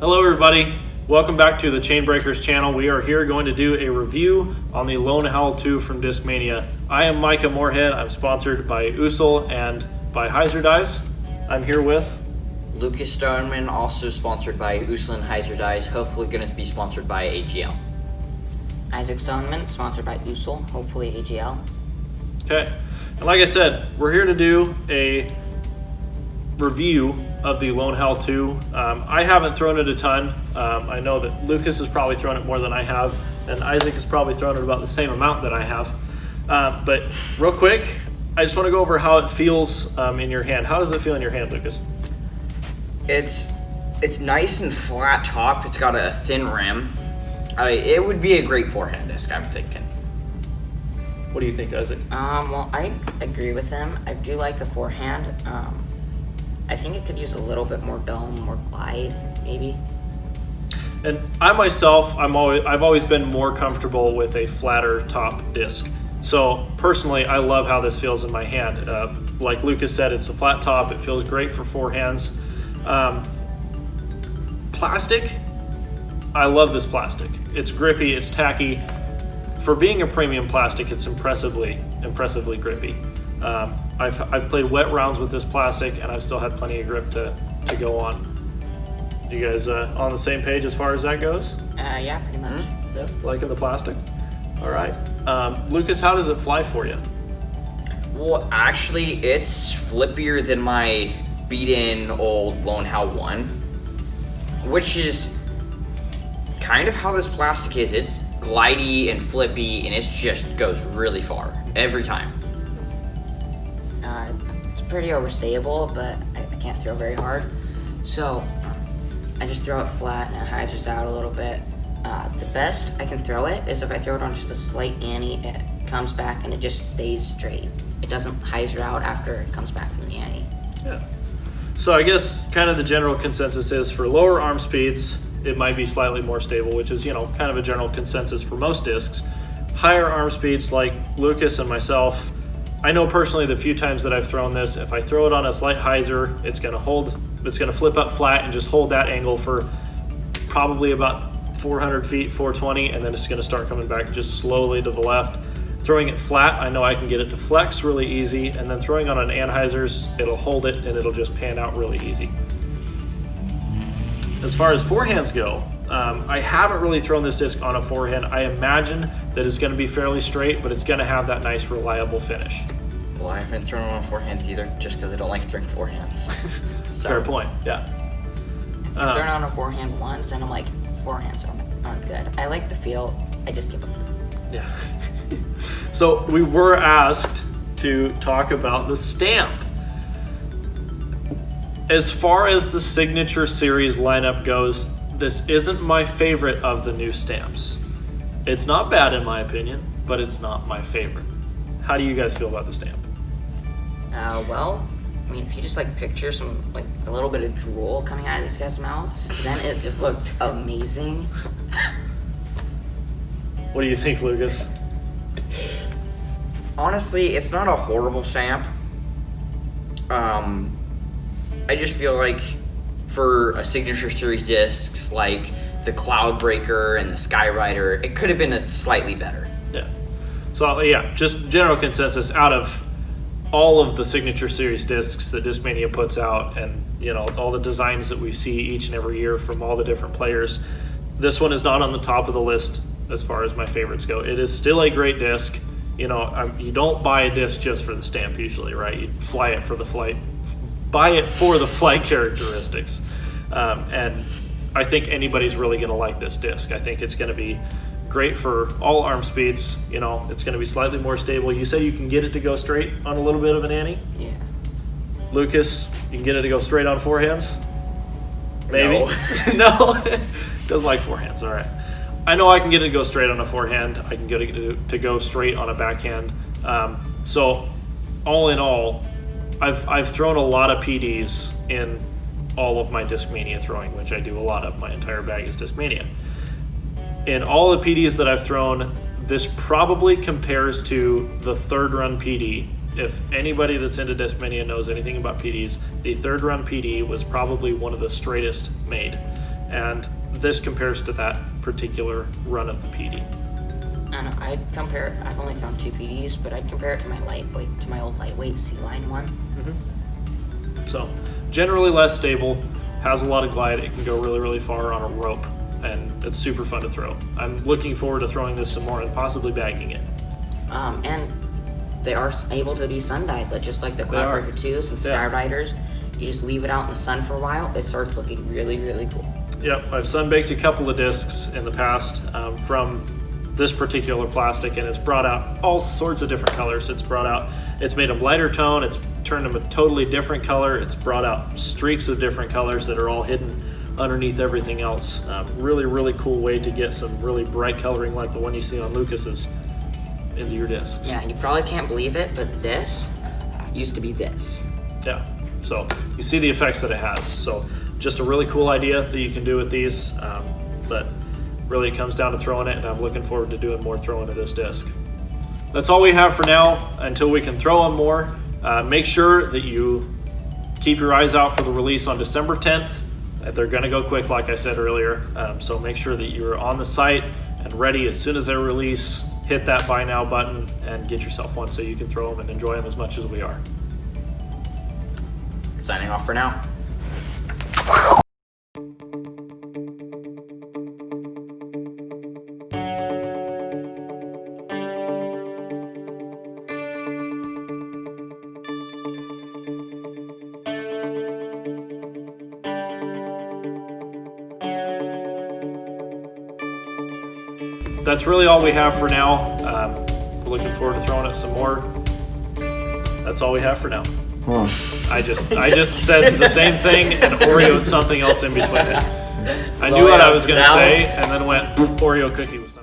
Hello everybody, welcome back to the Chainbreakers channel. We are here going to do a review on the Lone Howl 2 from Discmania. I am Micah Moorhead. I'm sponsored by Usul and by Heiser Dice. I'm here with Lucas Stoneman, also sponsored by Usul and Heiser Dice, hopefully going to be sponsored by AGL. Isaac Stoneman, sponsored by Usul, hopefully AGL. Okay, and like I said, we're here to do a review of the Lone Howl 2. I haven't thrown it a ton. I know that Lucas has probably thrown it more than I have, and Isaac has probably thrown it about the same amount that I have. But real quick, I just want to go over how it feels in your hand. How does it feel in your hand, Lucas? It's nice and flat top. It's got a thin rim. It would be a great forehand disc, I'm thinking. What do you think, Isaac? Well, I agree with him. I do like the forehand. I think it could use a little bit more dome, more glide, maybe. And I myself, I've always been more comfortable with a flatter top disc. So personally, I love how this feels in my hand. Like Lucas said, it's a flat top. It feels great for forehands. Plastic, I love this plastic. It's grippy, it's tacky. For being a premium plastic, it's impressively grippy. I've played wet rounds with this plastic, and I've still had plenty of grip to go on. You guys on the same page as far as that goes? Yeah, pretty much. Yeah, liking the plastic? All right. Lucas, how does it fly for you? Well, actually, it's flippier than my beat-in old Lone Howl 1, which is kind of how this plastic is. It's glidey and flippy, and it just goes really far every time. It's pretty overstable, but I can't throw very hard. So I just throw it flat and it hyzers out a little bit. The best I can throw it is if I throw it on just a slight ante, it comes back and it just stays straight. It doesn't hyzer out after it comes back from the ante. Yeah. So I guess kind of the general consensus is for lower arm speeds, it might be slightly more stable, which is, kind of a general consensus for most discs. Higher arm speeds like Lucas and myself, I know personally the few times that I've thrown this, if I throw it on a slight hyzer, it's going to flip up flat and just hold that angle for probably about 400 feet, 420, and then it's going to start coming back just slowly to the left. Throwing it flat, I know I can get it to flex really easy, and then throwing on an anhyzers, it'll hold it and it'll just pan out really easy. As far as forehands go, I haven't really thrown this disc on a forehand. I imagine that it's going to be fairly straight, but it's going to have that nice reliable finish. Well, I haven't thrown on forehands either, just because I don't like throwing forehands. Fair point, yeah. I've thrown on a forehand once, and I'm like, forehands aren't good. I like the feel, I just give up. Yeah. So we were asked to talk about the stamp. As far as the Signature Series lineup goes, this isn't my favorite of the new stamps. It's not bad in my opinion, but it's not my favorite. How do you guys feel about the stamp? Well, I mean, if you just picture a little bit of drool coming out of this guy's mouth, then it just looks amazing. What do you think, Lucas? Honestly, it's not a horrible stamp. I just feel like for a Signature Series discs like the Cloudbreaker and the Skyrider, it could have been slightly better. Yeah. So yeah, just general consensus out of all of the Signature Series discs that Discmania puts out, and all the designs that we see each and every year from all the different players, this one is not on the top of the list as far as my favorites go. It is still a great disc. You don't buy a disc just for the stamp usually, right? You buy it for the flight characteristics. And I think anybody's really going to like this disc. I think it's going to be great for all arm speeds. It's going to be slightly more stable. You say you can get it to go straight on a little bit of an ante? Yeah. Lucas, you can get it to go straight on forehands? Maybe? No. No? Doesn't like forehands, all right. I know I can get it to go straight on a forehand. I can get it to go straight on a backhand. So all in all, I've thrown a lot of PDs in all of my Discmania throwing, which I do a lot of. My entire bag is Discmania. In all the PDs that I've thrown, this probably compares to the third run PD. If anybody that's into Discmania knows anything about PDs, the third run PD was probably one of the straightest made. and this compares to that particular run of the PD. And I'd compare it, I've only thrown 2 PDs, but I'd compare it to my old lightweight C-Line one. So generally less stable, has a lot of glide, it can go really, really far on a rope, and it's super fun to throw. I'm looking forward to throwing this some more and possibly bagging it. And they are able to be sun-dyed, but just like the Cloudbreaker 2s and Skyriders, you just leave it out in the sun for a while, it starts looking really, really cool. Yep, I've sun-baked a couple of discs in the past from this particular plastic, and it's brought out all sorts of different colors. It's made them lighter tone, it's turned them a totally different color, it's brought out streaks of different colors that are all hidden underneath everything else. Really, really cool way to get some really bright coloring like the one you see on Lucas's into your discs. Yeah, and you probably can't believe it, but this used to be this. Yeah, so you see the effects that it has. So just a really cool idea that you can do with these, but really it comes down to throwing it, and I'm looking forward to doing more throwing of this disc. That's all we have for now until we can throw them more. Make sure that you keep your eyes out for the release on December 10th. They're going to go quick, like I said earlier, so make sure that you're on the site and ready as soon as they release. Hit that buy now button and get yourself one so you can throw them and enjoy them as much as we are. Signing off for now. That's really all we have for now. We're looking forward to throwing it some more. That's all we have for now. I just said the same thing and Oreoed something else in between it. I knew what I was going to say and then went Oreo cookie with something.